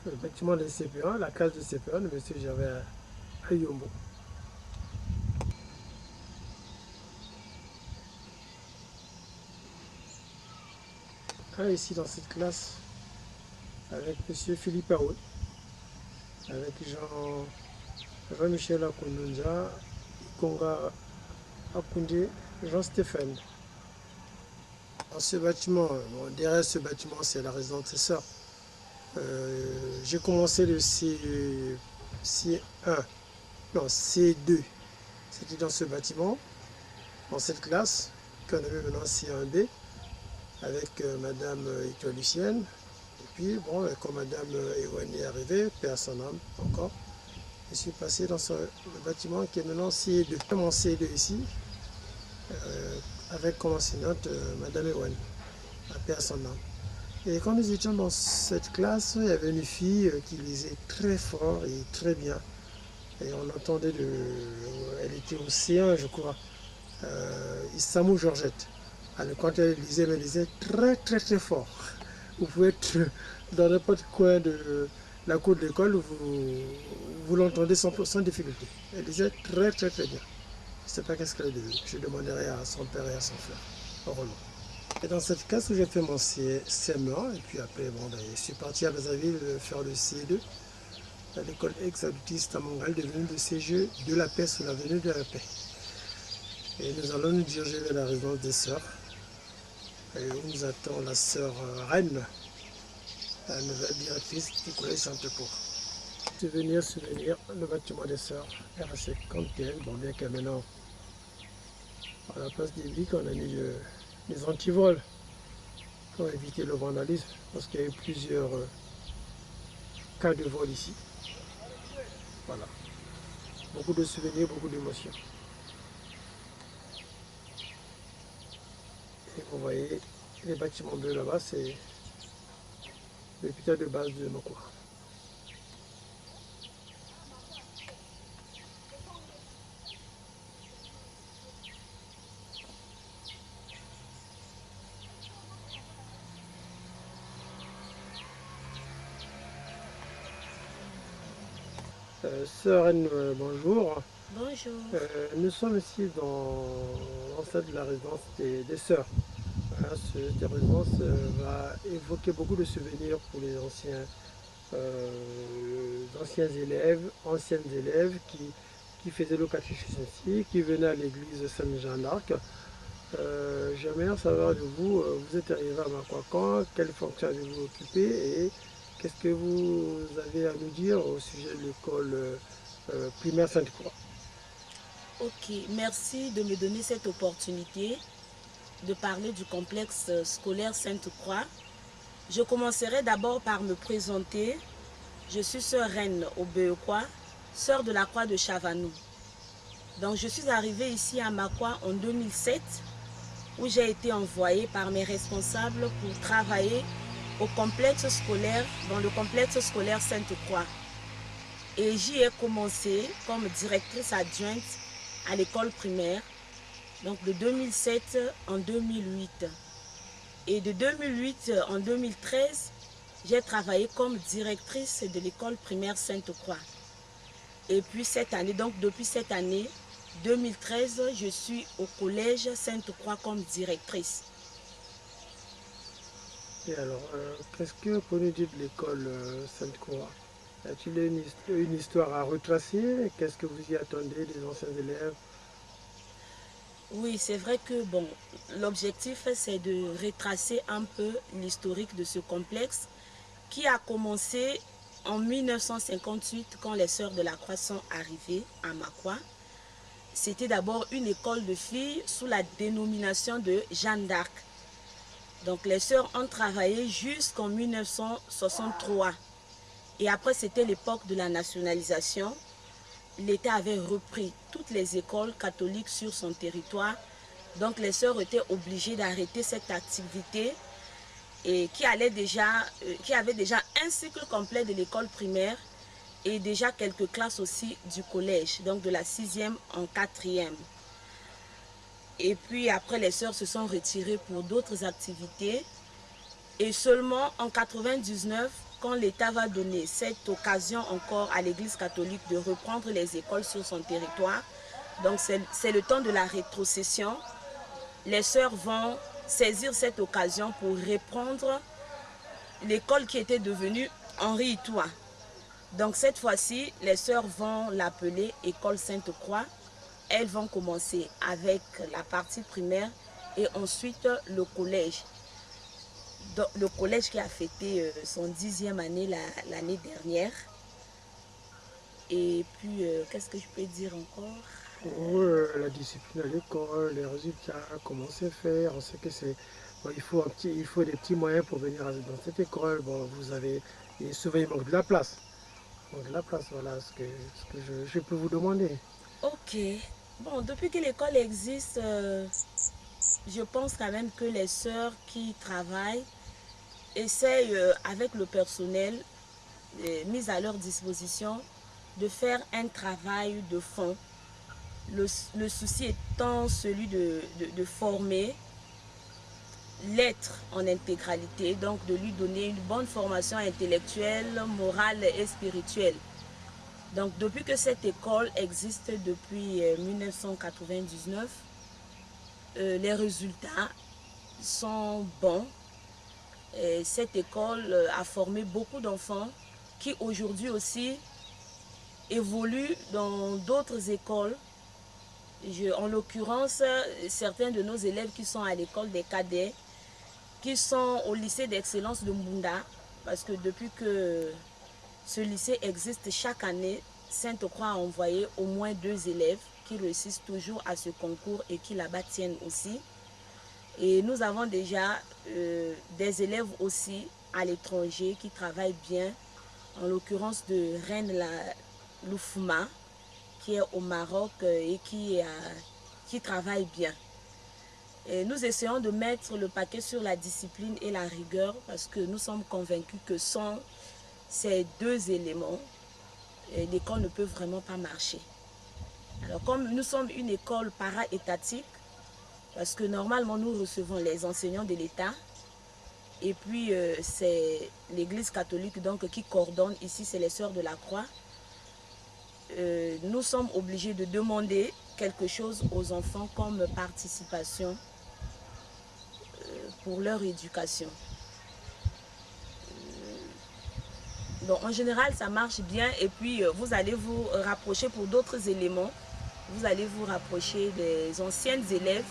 Le bâtiment de CP1, la case de CP1 de M. Gervais Ayombo. Ici dans cette classe, avec M. Philippe Aoui, avec Jean-Michel Akounonja, Konga Akoundé, Jean-Stéphane. Dans ce bâtiment, derrière ce bâtiment, c'est la résidence des sœurs. J'ai commencé le C1, non C2, c'était dans ce bâtiment, dans cette classe, qu'on avait maintenant C1B, avec Madame Étoile Lucienne, et puis bon, quand Madame Ewan est arrivée, paix à son âme encore, je suis passé dans le bâtiment qui est maintenant C2. Mon C2 ici, avec comme enseignante Madame Ewan, paix à son âme. Et quand nous étions dans cette classe, il y avait une fille qui lisait très fort et très bien. Et on entendait, elle était au C1 je crois, Issamou Georgette. Alors quand elle lisait, elle lisait très très très fort. Vous pouvez être dans n'importe coin de la cour de l'école, vous l'entendez sans difficulté. Elle lisait très très très bien. Je ne sais pas qu'est-ce qu'elle est devenue. Je demanderai à son père et à son frère. Heureusement. Et dans cette classe où j'ai fait mon CM1, et puis après, bon, je suis parti à Brazzaville faire le C2, à l'école ex-adultiste à Montréal, devenue le CGE de la paix sous l'avenue de la paix. Et nous allons nous diriger vers la résidence des sœurs, et où nous attend la sœur Reine, la nouvelle directrice du collège Sainte-Cour. Souvenir, le bâtiment des sœurs, RS51, bon, bien que maintenant, à la place des briques, on a mis des antivols pour éviter le vandalisme, parce qu'il y a eu plusieurs cas de vol ici. Voilà. Beaucoup de souvenirs, beaucoup d'émotions. Et vous voyez, les bâtiments bleus là-bas, c'est l'hôpital de base de Mokwa. Sœur Anne, bonjour. Bonjour. Nous sommes ici dans l'enceinte de la résidence des sœurs. Cette résidence va évoquer beaucoup de souvenirs pour les anciennes élèves qui faisaient le catéchisme ici, qui venaient à l'église Saint-Jean-d'Arc. J'aimerais savoir de vous, vous êtes arrivé à Makwakan, quelle fonction avez-vous occupé et qu'est-ce que vous avez à nous dire au sujet de l'école primaire Sainte-Croix? Ok, merci de me donner cette opportunité de parler du complexe scolaire Sainte-Croix. Je commencerai d'abord par me présenter. Je suis sœur Reine Obeukwa, sœur de la Croix de Chavanou. Donc je suis arrivée ici à Makwa en 2007, où j'ai été envoyée par mes responsables pour travailler au complexe scolaire, dans le complexe scolaire Sainte-Croix. Et j'y ai commencé comme directrice adjointe à l'école primaire, donc de 2007 en 2008. Et de 2008 en 2013, j'ai travaillé comme directrice de l'école primaire Sainte-Croix. Et puis cette année, donc depuis cette année, 2013, je suis au collège Sainte-Croix comme directrice. Et alors, qu'est-ce que pour nous dire de l'école Sainte-Croix? A-t-il une histoire à retracer? Qu'est-ce que vous y attendez des anciens élèves? Oui, c'est vrai que bon, l'objectif c'est de retracer un peu l'historique de ce complexe qui a commencé en 1958 quand les Sœurs de la Croix sont arrivées à Makwa. C'était d'abord une école de filles sous la dénomination de Jeanne d'Arc. Donc les Sœurs ont travaillé jusqu'en 1963. Et après, c'était l'époque de la nationalisation. L'État avait repris toutes les écoles catholiques sur son territoire. Donc les sœurs étaient obligées d'arrêter cette activité et qui avait déjà un cycle complet de l'école primaire et déjà quelques classes aussi du collège, donc de la 6e en 4e. Et puis après, les sœurs se sont retirées pour d'autres activités. Et seulement en 99, quand l'État va donner cette occasion encore à l'Église catholique de reprendre les écoles sur son territoire, donc c'est le temps de la rétrocession, les sœurs vont saisir cette occasion pour reprendre l'école qui était devenue Henri Itoua. Donc cette fois-ci, les sœurs vont l'appeler École Sainte-Croix. Elles vont commencer avec la partie primaire et ensuite le collège. Le collège qui a fêté son 10e année l'année dernière. Et puis, qu'est-ce que je peux dire encore? Pour la discipline à l'école, les résultats, comment c'est fait, on sait que c'est bon, il faut des petits moyens pour venir dans cette école. Bon, vous avez et souvent il manque de la place. Il manque de la place, voilà ce que je peux vous demander. Ok. Bon, depuis que l'école existe, je pense quand même que les sœurs qui travaillent essayent avec le personnel mis à leur disposition de faire un travail de fond. Le souci étant celui de former l'être en intégralité, donc de lui donner une bonne formation intellectuelle, morale et spirituelle. Donc depuis que cette école existe depuis 1999, les résultats sont bons. Et cette école a formé beaucoup d'enfants qui aujourd'hui aussi évoluent dans d'autres écoles. En l'occurrence, certains de nos élèves qui sont à l'école des cadets, qui sont au lycée d'excellence de Mbunda, parce que depuis que ce lycée existe chaque année, Sainte-Croix a envoyé au moins 2 élèves qui réussissent toujours à ce concours et qui là-bas tiennent aussi. Et nous avons déjà des élèves aussi à l'étranger qui travaillent bien, en l'occurrence de Reine Loufouma, qui est au Maroc et qui travaille bien. Et nous essayons de mettre le paquet sur la discipline et la rigueur parce que nous sommes convaincus que sans ces 2 éléments, l'école ne peut vraiment pas marcher. Alors comme nous sommes une école para-étatique, parce que normalement nous recevons les enseignants de l'État et puis c'est l'Église catholique donc qui coordonne, ici c'est les Sœurs de la Croix. Nous sommes obligés de demander quelque chose aux enfants comme participation pour leur éducation. Donc en général ça marche bien et puis vous allez vous rapprocher pour d'autres éléments. Vous allez vous rapprocher des anciennes élèves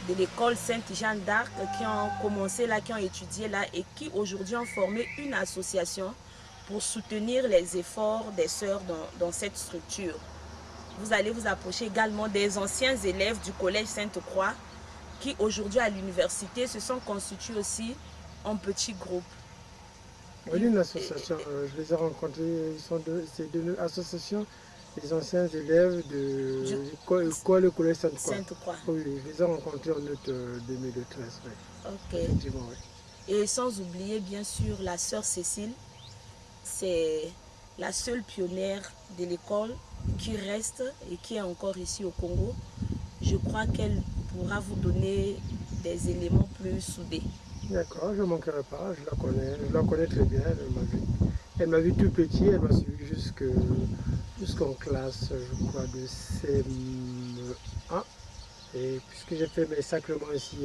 de l'école Sainte-Jeanne d'Arc qui ont commencé là, qui ont étudié là et qui aujourd'hui ont formé une association pour soutenir les efforts des sœurs dans cette structure. Vous allez vous approcher également des anciens élèves du collège Sainte-Croix qui aujourd'hui à l'université se sont constitués aussi en petits groupes. Oui, une association, je les ai rencontrés, c'est deux associations, les anciens élèves de l'école le collège Sainte-Croix. Oui, je les ai rencontrés en août 2013. Oui. Ok. Effectivement, oui. Et sans oublier bien sûr la sœur Cécile, c'est la seule pionnière de l'école qui reste et qui est encore ici au Congo. Je crois qu'elle pourra vous donner des éléments plus soudés. D'accord, je ne manquerai pas, je la connais très bien, elle m'a vu. Elle m'a vu tout petit, elle m'a suivi jusqu'en classe, je crois, de CM1. Et puisque j'ai fait mes sacrements ici,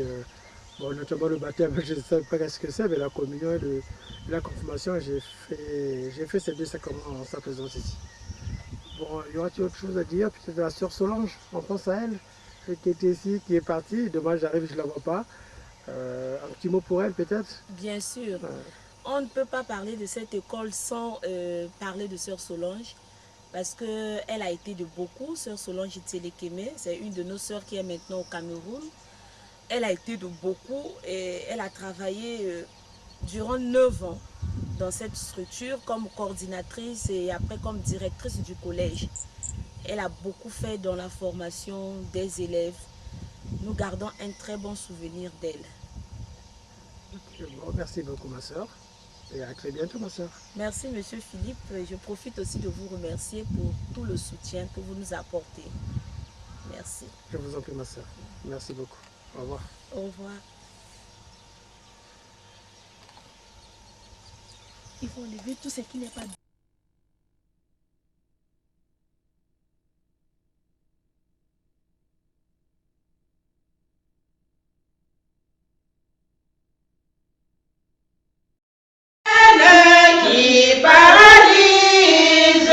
bon, notamment le baptême, je ne sais pas ce que c'est, mais la communion et la confirmation, j'ai fait ces deux sacrements en sa présence ici. Bon, y aura-t-il autre chose à dire? Peut-être la sœur Solange, on pense à elle, celle qui était ici, qui est partie. Dommage, j'arrive, je ne la vois pas. Un petit mot pour elle, peut-être? Bien sûr. On ne peut pas parler de cette école sans parler de sœur Solange, parce qu'elle a été de beaucoup. Sœur Solange Itselekeme, c'est une de nos sœurs qui est maintenant au Cameroun. Elle a été de beaucoup et elle a travaillé durant 9 ans dans cette structure comme coordinatrice et après comme directrice du collège. Elle a beaucoup fait dans la formation des élèves. Nous gardons un très bon souvenir d'elle. Bon, merci beaucoup ma soeur et à très bientôt ma soeur. Merci Monsieur Philippe. Je profite aussi de vous remercier pour tout le soutien que vous nous apportez. Merci. Je vous en prie ma soeur. Merci beaucoup. Au revoir. Au revoir. Il faut enlever tout ce qui n'est pas... Qui paralyse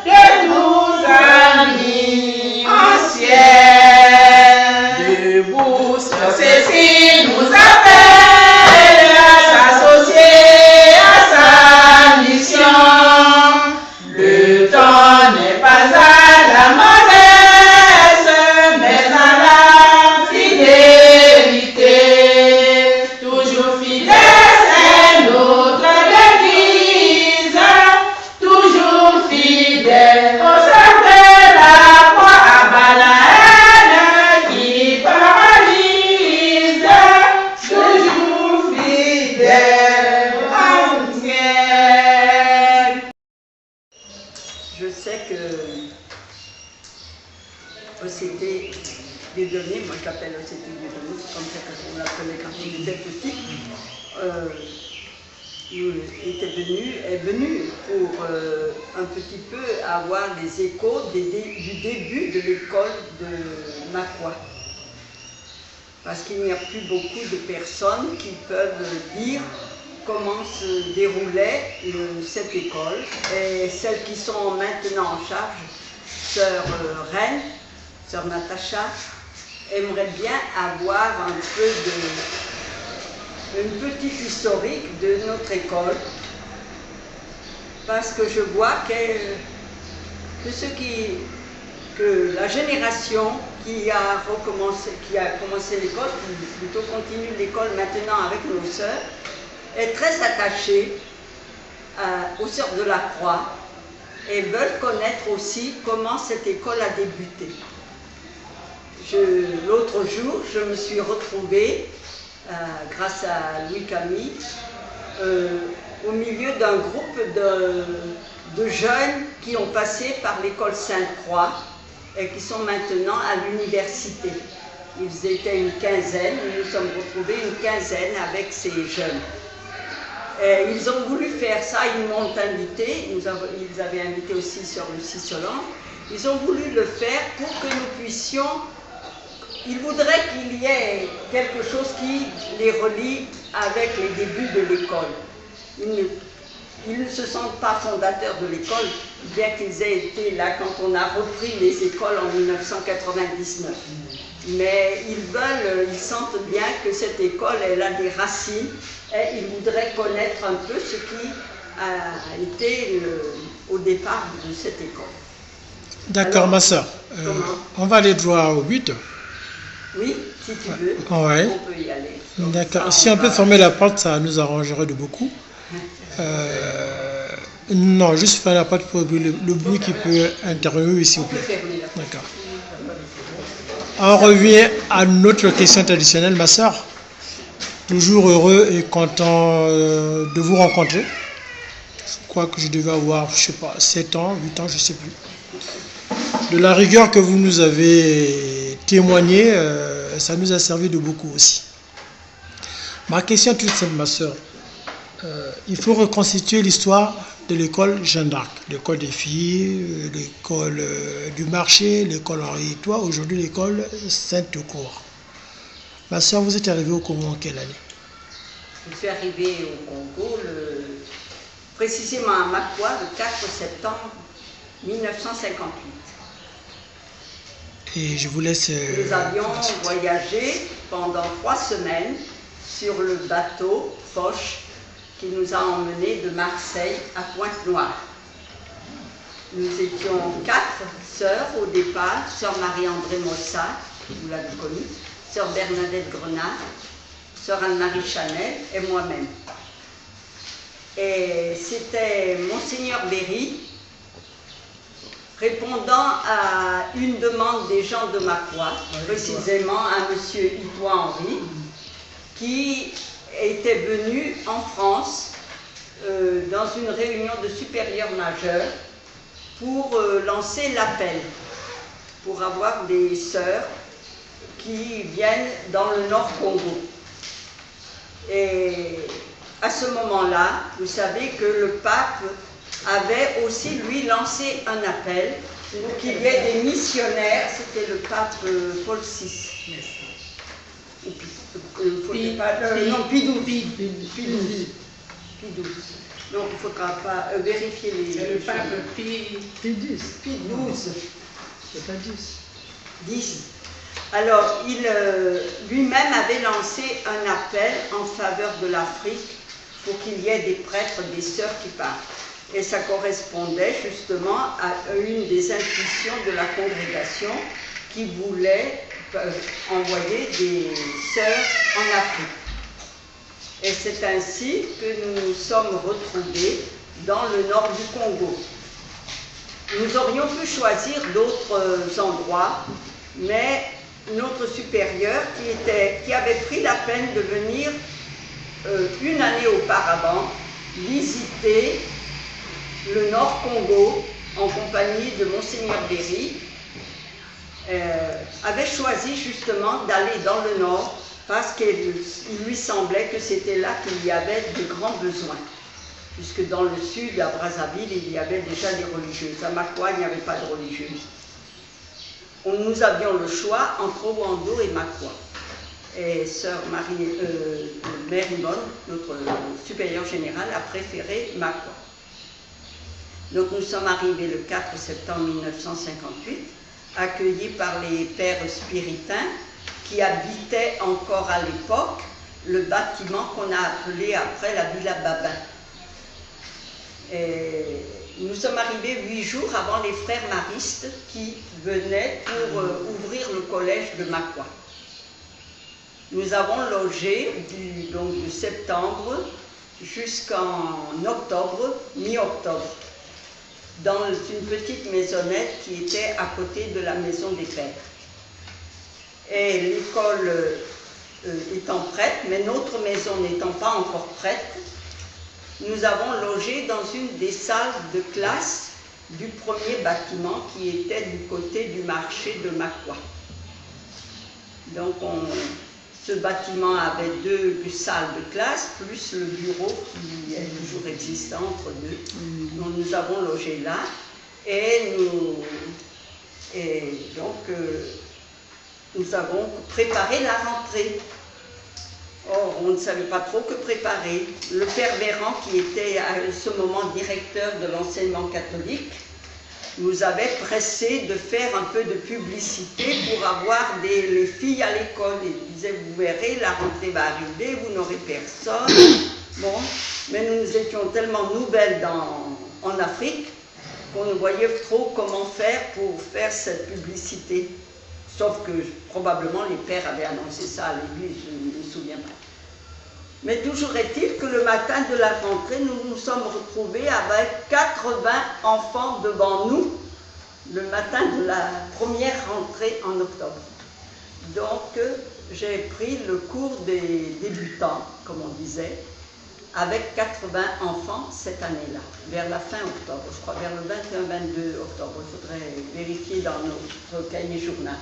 de nous amis anciens. Debout sur ceci nous appelle à s'associer à sa mission. Le temps n'est pas à la mollesse, mais à la fidélité. Toujours fidèle est notre Église, toujours fidèle au sein de la croix, abat la haine qui paralyse, toujours fidèle au ciel. Je sais que OCT Dieudonné, moi je l'appelle OCT Dieudonné, c'est comme ça qu'on l'appelait quand il était petit, est venu pour un petit peu avoir les échos du début de l'école de Makwa. Parce qu'il n'y a plus beaucoup de personnes qui peuvent dire comment se déroulait cette école. Et celles qui sont maintenant en charge, sœur Reine, sœur Natacha, aimerait bien avoir une petite historique de notre école, parce que je vois que la génération qui a commencé l'école, qui plutôt continue l'école maintenant avec nos sœurs, est très attachée aux sœurs de la Croix et veulent connaître aussi comment cette école a débuté. L'autre jour, je me suis retrouvée, grâce à Louis Camille, au milieu d'un groupe de jeunes qui ont passé par l'école Sainte-Croix et qui sont maintenant à l'université. Ils étaient une quinzaine, nous nous sommes retrouvés une quinzaine avec ces jeunes. Et ils ont voulu faire ça, ils m'ont invité, ils avaient invité aussi sur Lucie Solange. Ils ont voulu le faire pour que nous puissions. Ils voudraient qu'il y ait quelque chose qui les relie avec les débuts de l'école. Ils ne se sentent pas fondateurs de l'école, bien qu'ils aient été là quand on a repris les écoles en 1999. Mais ils sentent bien que cette école, elle a des racines et ils voudraient connaître un peu ce qui a été au départ de cette école. D'accord, ma soeur. On va aller droit au but. Oui, si tu veux, ouais. On peut y aller. D'accord. Si on peut fermer la porte, ça nous arrangerait de beaucoup. Non, juste fermer la porte pour le bruit qui peut intervenir, s'il vous plaît. D'accord. On revient à notre question traditionnelle, ma soeur. Toujours heureux et content de vous rencontrer. Je crois que je devais avoir, je ne sais pas, 7 ans, 8 ans, je ne sais plus. De la rigueur que vous nous avez témoignée, ça nous a servi de beaucoup aussi. Ma question est toute simple, ma soeur. il faut reconstituer l'histoire de l'école Jeanne d'Arc, l'école des filles, l'école du marché, l'école Henri Toi, aujourd'hui l'école Sainte-Croix. Ma soeur, vous êtes arrivée au Congo en quelle année? Je suis arrivée au Congo, précisément à Makwa, le 4 septembre 1958. Et je vous laisse... Nous avions voyagé pendant 3 semaines sur le bateau Foch qui nous a emmenés de Marseille à Pointe-Noire. Nous étions 4 sœurs au départ, sœur Marie-André Mossat, vous l'avez connue, sœur Bernadette Grenard, sœur Anne-Marie Chanel et moi-même. Et c'était Monseigneur Berry, répondant à une demande des gens de Makwa, précisément à M. Hitois Henri, qui était venu en France dans une réunion de supérieurs majeurs pour lancer l'appel, pour avoir des sœurs qui viennent dans le Nord Congo. Et à ce moment-là, vous savez que le pape avait aussi, lui, lancé un appel pour qu'il y ait des missionnaires. C'était le pape Paul VI. Pie XII. Donc il ne faudra pas vérifier les... C'est le pape Pie XII. Pie XII. C'est pas 10. 10. Alors, il lui-même avait lancé un appel en faveur de l'Afrique pour qu'il y ait des prêtres, des sœurs qui partent. Et ça correspondait justement à une des intuitions de la congrégation qui voulait envoyer des sœurs en Afrique. Et c'est ainsi que nous nous sommes retrouvés dans le nord du Congo. Nous aurions pu choisir d'autres endroits, mais notre supérieur, qui avait pris la peine de venir une année auparavant visiter le Nord Congo en compagnie de Monseigneur Berry, avait choisi justement d'aller dans le Nord parce qu'il lui semblait que c'était là qu'il y avait de grands besoins. Puisque dans le sud, à Brazzaville, il y avait déjà des religieuses. À Makwa, il n'y avait pas de religieuses. Nous avions le choix entre Owando et Makwa. Et sœur Mère Yvonne, notre supérieure générale, a préféré Makwa. Donc nous sommes arrivés le 4 septembre 1958, accueillis par les pères spiritains qui habitaient encore à l'époque le bâtiment qu'on a appelé après la Villa Babin. Et nous sommes arrivés 8 jours avant les frères maristes qui venaient pour ouvrir le collège de Makwa. Nous avons logé donc de septembre jusqu'en octobre, mi-octobre, dans une petite maisonnette qui était à côté de la maison des pères. Et l'école étant prête, mais notre maison n'étant pas encore prête, nous avons logé dans une des salles de classe du premier bâtiment qui était du côté du marché de Makwa. Donc ce bâtiment avait 2 salles de classe, plus le bureau qui est toujours existant entre deux. Donc nous avons logé là et donc nous avons préparé la rentrée. Or, on ne savait pas trop que préparer. Le père Véran, qui était à ce moment directeur de l'enseignement catholique, nous avait pressé de faire un peu de publicité pour avoir les filles à l'école. Il disait, vous verrez, la rentrée va arriver, vous n'aurez personne. Bon, mais nous étions tellement nouvelles en Afrique qu'on ne voyait trop comment faire pour faire cette publicité. Sauf que probablement les pères avaient annoncé ça à l'église, je ne me souviens pas. Mais toujours est-il que le matin de la rentrée, nous nous sommes retrouvés avec 80 enfants devant nous, le matin de la première rentrée en octobre. Donc j'ai pris le cours des débutants, comme on disait, avec 80 enfants cette année-là, vers la fin octobre, je crois vers le 21-22 octobre. Il faudrait vérifier dans notre cahier journal.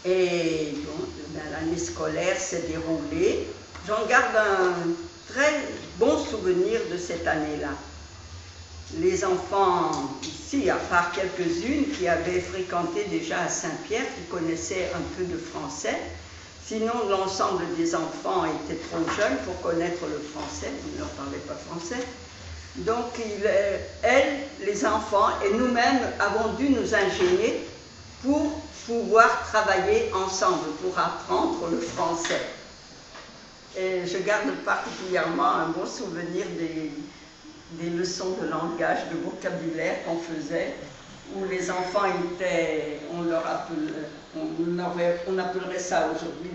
Et bon, l'année scolaire s'est déroulée j'en garde un très bon souvenir de cette année-là. Les enfants ici, à part quelques-unes qui avaient fréquenté déjà à Saint-Pierre, qui connaissaient un peu de français, sinon l'ensemble des enfants étaient trop jeunes pour connaître le français, ils ne leur parlaient pas français. Donc elles, les enfants et nous-mêmes avons dû nous ingénier pour pouvoir travailler ensemble, pour apprendre le français. Et je garde particulièrement un bon souvenir des leçons de langage, de vocabulaire qu'on faisait, où les enfants étaient, on appellerait ça aujourd'hui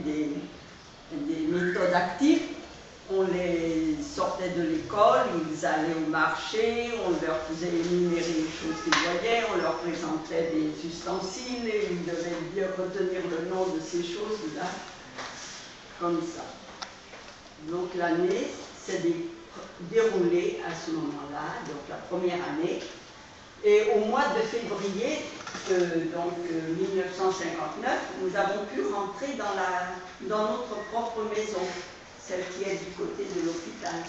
des méthodes actives. On les sortait de l'école, ils allaient au marché, on leur faisait énumérer les choses qu'ils voyaient, on leur présentait des ustensiles et ils devaient bien retenir le nom de ces choses-là, comme ça. Donc l'année s'est déroulée à ce moment-là, donc la première année. Et au mois de février, donc 1959, nous avons pu rentrer dans notre propre maison, celle qui est du côté de l'hôpital.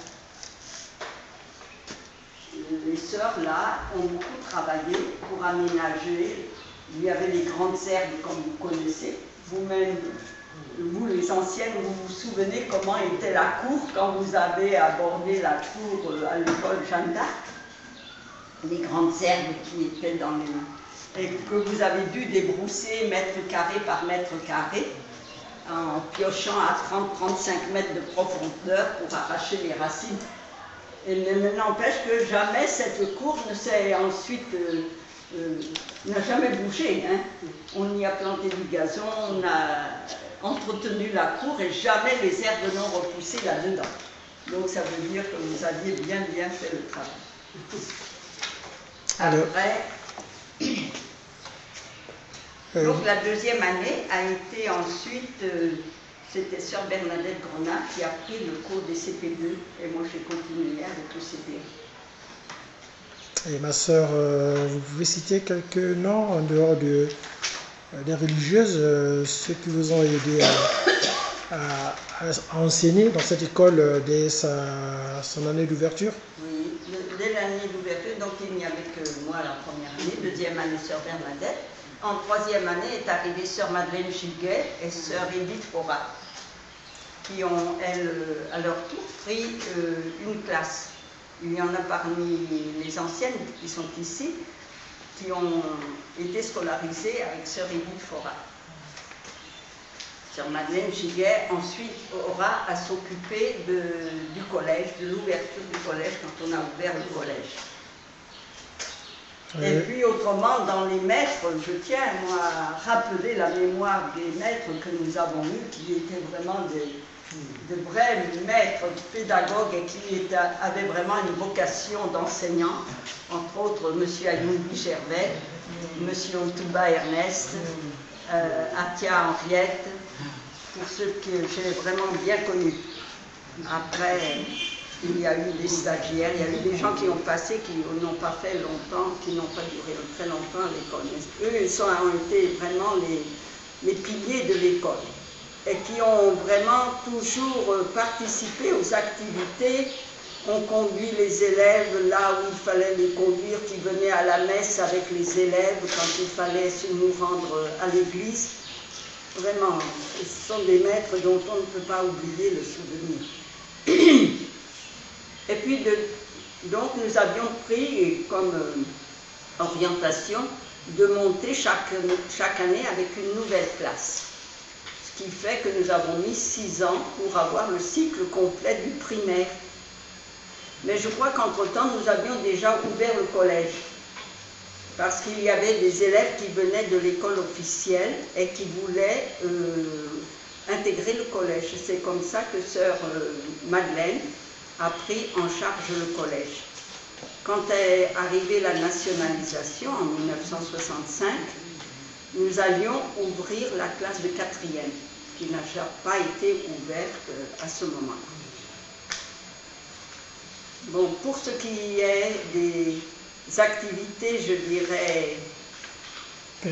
Les sœurs, là, ont beaucoup travaillé pour aménager. Il y avait les grandes herbes, comme vous connaissez. Vous-même, vous les anciennes, vous vous souvenez comment était la cour quand vous avez abordé la cour à l'école Jeanne d'Arc? Les grandes herbes qui étaient dans les... et que vous avez dû débrousser mètre carré par mètre carré, en piochant à 30-35 mètres de profondeur pour arracher les racines. Et n'empêche que jamais cette cour ne s'est ensuite... n'a jamais bougé. Hein. On y a planté du gazon, on a entretenu la cour et jamais les herbes n'ont repoussé là-dedans. Donc ça veut dire que vous aviez bien fait le travail. Après, donc la deuxième année a été ensuite, c'était sœur Bernadette Grenat qui a pris le cours des CP2 et moi j'ai continué avec le CP1. Et ma sœur, vous pouvez citer quelques noms en dehors des religieuses, ceux qui vous ont aidé à enseigner dans cette école dès son année d'ouverture? Oui, dès l'année d'ouverture, donc il n'y avait que moi la première année, deuxième année sœur Bernadette. En troisième année est arrivée sœur Madeleine Giguet et sœur Edith Forat, qui ont, elles, à leur tour, pris une classe. Il y en a parmi les anciennes qui sont ici, qui ont été scolarisées avec sœur Edith Forat. Sœur Madeleine Giguet, ensuite, aura à s'occuper du collège, de l'ouverture du collège, quand on a ouvert le collège. Et puis autrement, dans les maîtres, je tiens moi à rappeler la mémoire des maîtres que nous avons eus, qui étaient vraiment de vrais maîtres pédagogues et qui avaient vraiment une vocation d'enseignant, entre autres M. Ayouni Gervais, M. Otouba Ernest, Atia Henriette, pour ceux que j'ai vraiment bien connus. Après, il y a eu des stagiaires, il y a eu des gens qui ont passé, qui n'ont pas fait longtemps, qui n'ont pas duré très longtemps à l'école. Eux, ils ont été vraiment les piliers de l'école et qui ont vraiment toujours participé aux activités. On conduit les élèves là où il fallait les conduire, qui venaient à la messe avec les élèves quand il fallait nous rendre à l'église. Vraiment, ce sont des maîtres dont on ne peut pas oublier le souvenir. Et puis, donc, nous avions pris comme orientation de monter chaque année avec une nouvelle classe. Ce qui fait que nous avons mis 6 ans pour avoir le cycle complet du primaire. Mais je crois qu'entre-temps, nous avions déjà ouvert le collège. Parce qu'il y avait des élèves qui venaient de l'école officielle et qui voulaient intégrer le collège. C'est comme ça que sœur Madeleine a pris en charge le collège. Quand est arrivée la nationalisation en 1965, nous allions ouvrir la classe de 4e, qui n'a pas été ouverte à ce moment-là. Bon, pour ce qui est des activités, je dirais,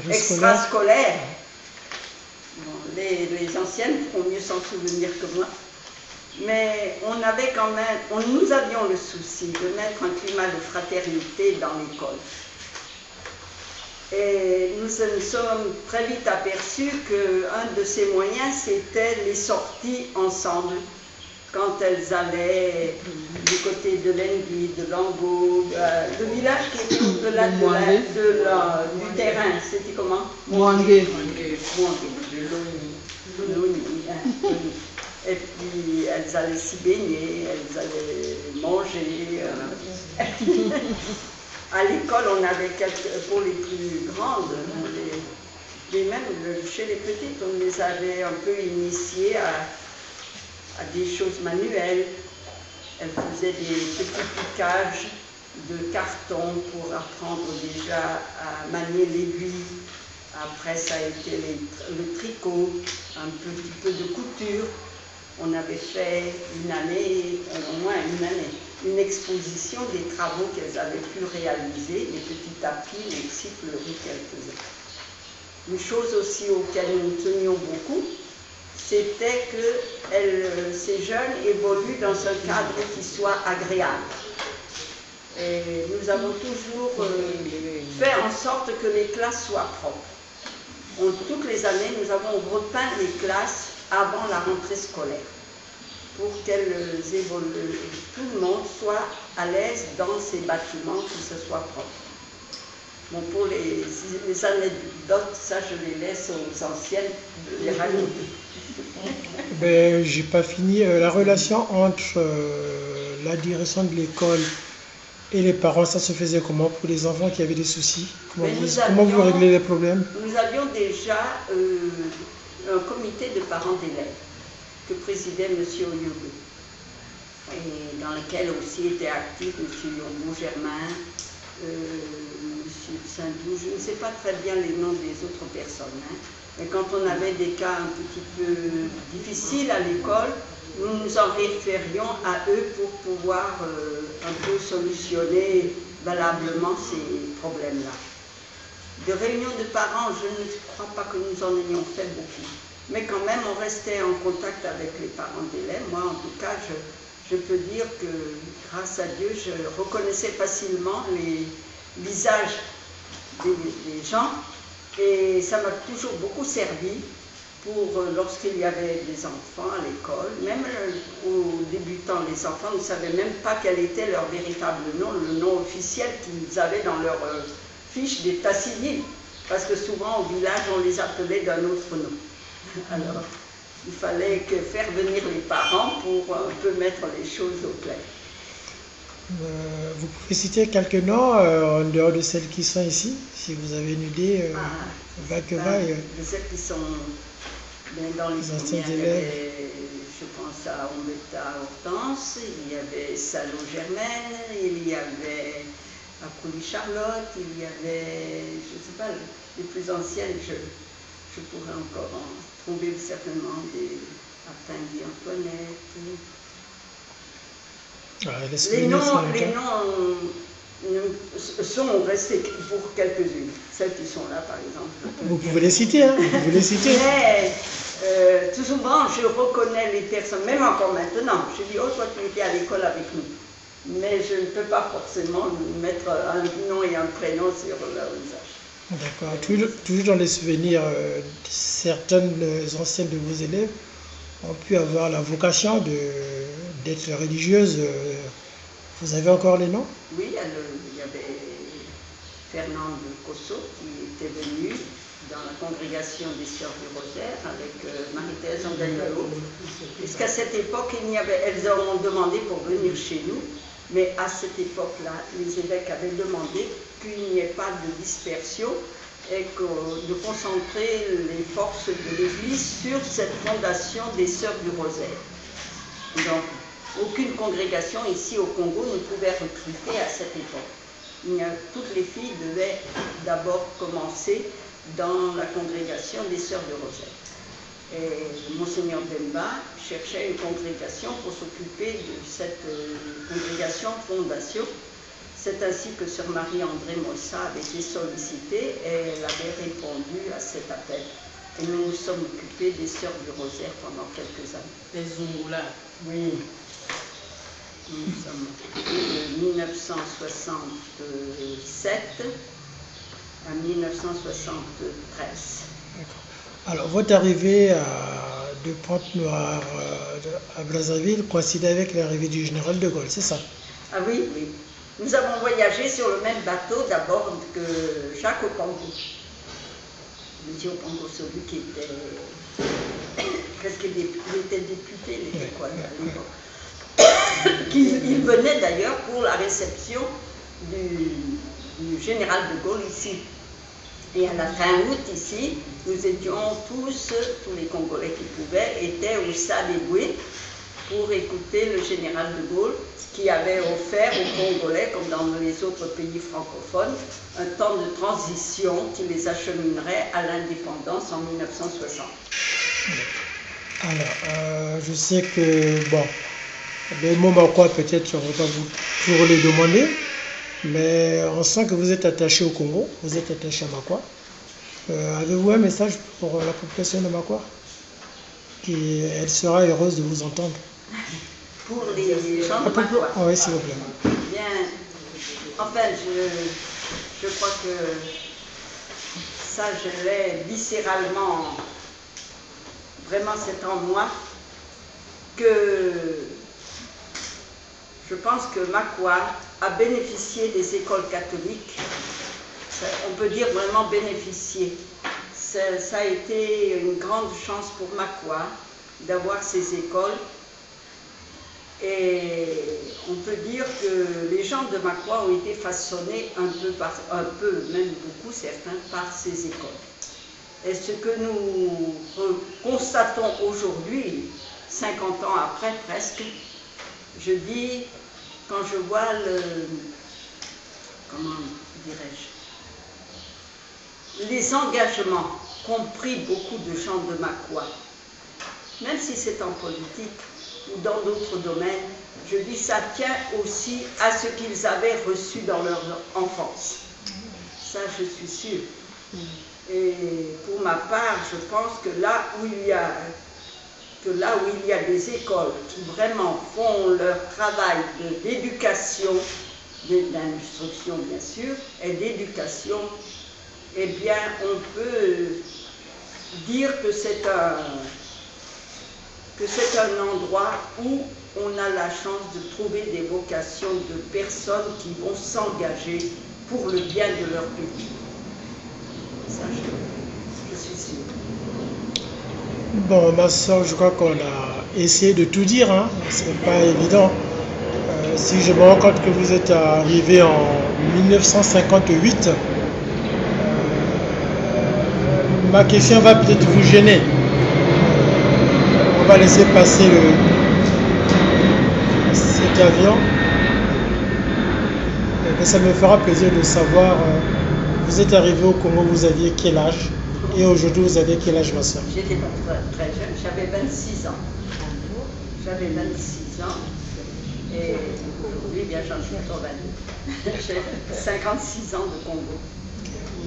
extrascolaires, bon, les anciennes pourront mieux s'en souvenir que moi. Mais on avait quand même, nous avions le souci de mettre un climat de fraternité dans l'école. Et nous nous sommes très vite aperçus qu'un de ces moyens, c'était les sorties ensemble. Quand elles allaient du côté de Lengui, de Lango, le village qui était au-delà du terrain, c'était comment? Mouangé. Et puis elles allaient s'y baigner, elles allaient manger. À l'école, on avait pour les plus grandes, même chez les petites, on les avait un peu initiées à des choses manuelles. Elles faisaient des petits piquages de carton pour apprendre déjà à manier l'aiguille. Après, ça a été le tricot, un petit peu de couture. On avait fait une année, au moins une année, une exposition des travaux qu'elles avaient pu réaliser, les petits tapis, les siffleries qu'elles faisaient. Une chose aussi auquel nous tenions beaucoup, c'était que ces jeunes évoluent dans un cadre qui soit agréable. Et nous avons toujours fait en sorte que les classes soient propres. Toutes les années, nous avons repeint les classes avant la rentrée scolaire pour qu'elles évoluent, tout le monde soit à l'aise dans ces bâtiments, que ce soit propre. Bon, pour les anecdotes, ça je les laisse aux anciennes de les raconter. Ben, j'ai pas fini. La relation entre la direction de l'école et les parents, ça se faisait comment pour les enfants qui avaient des soucis? Comment vous réglez les problèmes? Nous avions déjà un comité de parents d'élèves que présidait M. Oyogo, et dans lequel aussi étaient actifs M. Yombo-Germain, M. Saint-Doux, je ne sais pas très bien les noms des autres personnes, hein. Mais quand on avait des cas un petit peu difficiles à l'école, nous nous en référions à eux pour pouvoir un peu solutionner valablement ces problèmes-là. De réunions de parents, je ne crois pas que nous en ayons fait beaucoup. Mais quand même, on restait en contact avec les parents d'élèves. Moi, en tout cas, je peux dire que, grâce à Dieu, je reconnaissais facilement les visages des gens. Et ça m'a toujours beaucoup servi pour, lorsqu'il y avait des enfants à l'école, même aux débutants, les enfants ne savaient même pas quel était leur véritable nom, le nom officiel qu'ils avaient dans leur fiche d'état civil. Parce que souvent, au village, on les appelait d'un autre nom. Alors, il fallait faire venir les parents pour un peu mettre les choses au clair. Vous pouvez citer quelques noms en dehors de celles qui sont ici, si vous avez une idée. De celles qui sont dans les anciens élèves. élèves. Je pense à Ombetta Hortense, il y avait Salo Germaine, il y avait Akouli Charlotte, il y avait, je ne sais pas, les plus anciennes, je pourrais encore en trouver certainement des Attingui Antoinette. Les noms sont restés pour quelques-unes. Celles qui sont là, par exemple. Vous pouvez les citer, hein, vous pouvez les citer. Mais tout souvent, je reconnais les personnes, même encore maintenant. Je dis, oh, toi, tu étais à l'école avec nous. Mais je ne peux pas forcément mettre un nom et un prénom sur leur visage. D'accord. Toujours dans les souvenirs, certaines anciennes de vos élèves ont pu avoir la vocation d'être religieuses. Vous avez encore les noms? Oui, il y avait Fernande Cosso qui était venue dans la congrégation des Sœurs du Rosaire avec Marie-Thérèse Andagnolo. Jusqu'à cette époque, elles ont demandé pour venir chez nous, mais à cette époque-là, les évêques avaient demandé qu'il n'y ait pas de dispersion et de concentrer les forces de l'Église sur cette fondation des Sœurs du Rosaire. Donc, aucune congrégation ici au Congo ne pouvait recruter à cette époque. Toutes les filles devaient d'abord commencer dans la congrégation des Sœurs du Rosaire. Et Monseigneur Demba cherchait une congrégation pour s'occuper de cette congrégation fondation. C'est ainsi que Sœur Marie-André Mossa avait été sollicitée et elle avait répondu à cet appel. Et nous nous sommes occupés des Sœurs du Rosaire pendant quelques années. Les Zungula. Oui. Nous nous sommes occupés de 1967 à 1973. Alors, votre arrivée de Pointe-Noire à Brazzaville coïncidait avec l'arrivée du général de Gaulle, c'est ça? Ah oui, oui. Nous avons voyagé sur le même bateau d'abord que Jacques Opango. Monsieur Opango, celui qui était presque il était député, il était quoi à l'époque. Il venait d'ailleurs pour la réception du général de Gaulle ici. Et à la fin août ici, nous étions tous les Congolais qui pouvaient, étaient au Salégoué pour écouter le général de Gaulle qui avait offert aux Congolais, comme dans les autres pays francophones, un temps de transition qui les acheminerait à l'indépendance en 1960. Alors, je sais que, bon, les mots maquois peut-être je ne vais pas vous toujours les demander, mais on sent que vous êtes attaché au Congo, vous êtes attaché à Makwa. Avez-vous un message pour la population de Makwa? Elle sera heureuse de vous entendre. Pour les gens de Makwa. Oui, s'il vous plaît. Bien, enfin, je crois que ça, je l'ai viscéralement, vraiment c'est en moi, que je pense que Makwa a bénéficié des écoles catholiques. On peut dire vraiment bénéficié. Ça a été une grande chance pour Makwa d'avoir ces écoles. Et on peut dire que les gens de Makwa ont été façonnés un peu, même beaucoup certains, par ces écoles. Et ce que nous constatons aujourd'hui, 50 ans après presque, je dis, quand je vois comment dirais-je, les engagements qu'ont pris beaucoup de gens de Makwa, même si c'est en politique ou dans d'autres domaines, je dis ça tient aussi à ce qu'ils avaient reçu dans leur enfance. Ça, je suis sûre. Et pour ma part, je pense que là où il y a des écoles qui vraiment font leur travail d'éducation, d'instruction bien sûr, et d'éducation, eh bien on peut dire que c'est un endroit où on a la chance de trouver des vocations de personnes qui vont s'engager pour le bien de leur pays. Ça, je suis sûre. Bon, ma soeur, je crois qu'on a essayé de tout dire, hein. C'est pas évident. Si je me rends compte que vous êtes arrivé en 1958, ma question va peut-être vous gêner. On va laisser passer cet avion. Mais ça me fera plaisir de savoir, vous êtes arrivé au Congo, vous aviez quel âge? Et aujourd'hui, vous avez quel âge, ma soeur? J'étais pas très jeune, j'avais 26 ans. J'avais 26 ans. Et aujourd'hui, bien, j'en suis 82. J'ai 56 ans de Congo.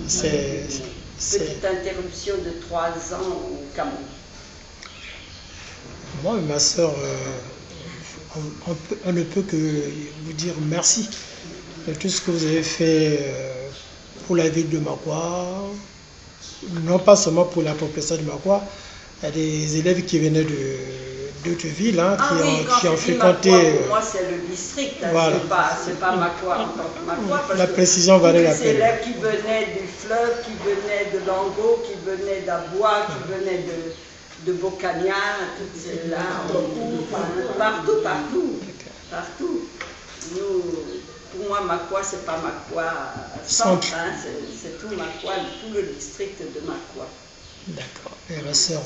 Petite interruption de 3 ans au Cameroun. Moi, ma soeur, on ne peut que vous dire merci de tout ce que vous avez fait pour la ville de Makwa, non pas seulement pour la population de Makwa. Il y a des élèves qui venaient d'autres villes, hein, qui ont fréquenté. Pour moi, c'est le district, hein, voilà. C'est pas Makwa en tant que Makwa. La précision valait la peine. Des élèves qui venaient du fleuve, qui venaient de Lango, qui venaient d'Abois, qui venaient de Bocagna, toutes celles-là, partout. Pour moi, Makwa, c'est pas Makwa centre, hein, c'est tout Makwa, tout le district de Makwa. D'accord. Et ma soeur,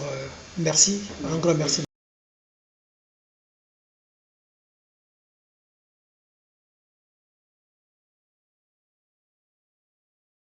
merci, un grand merci.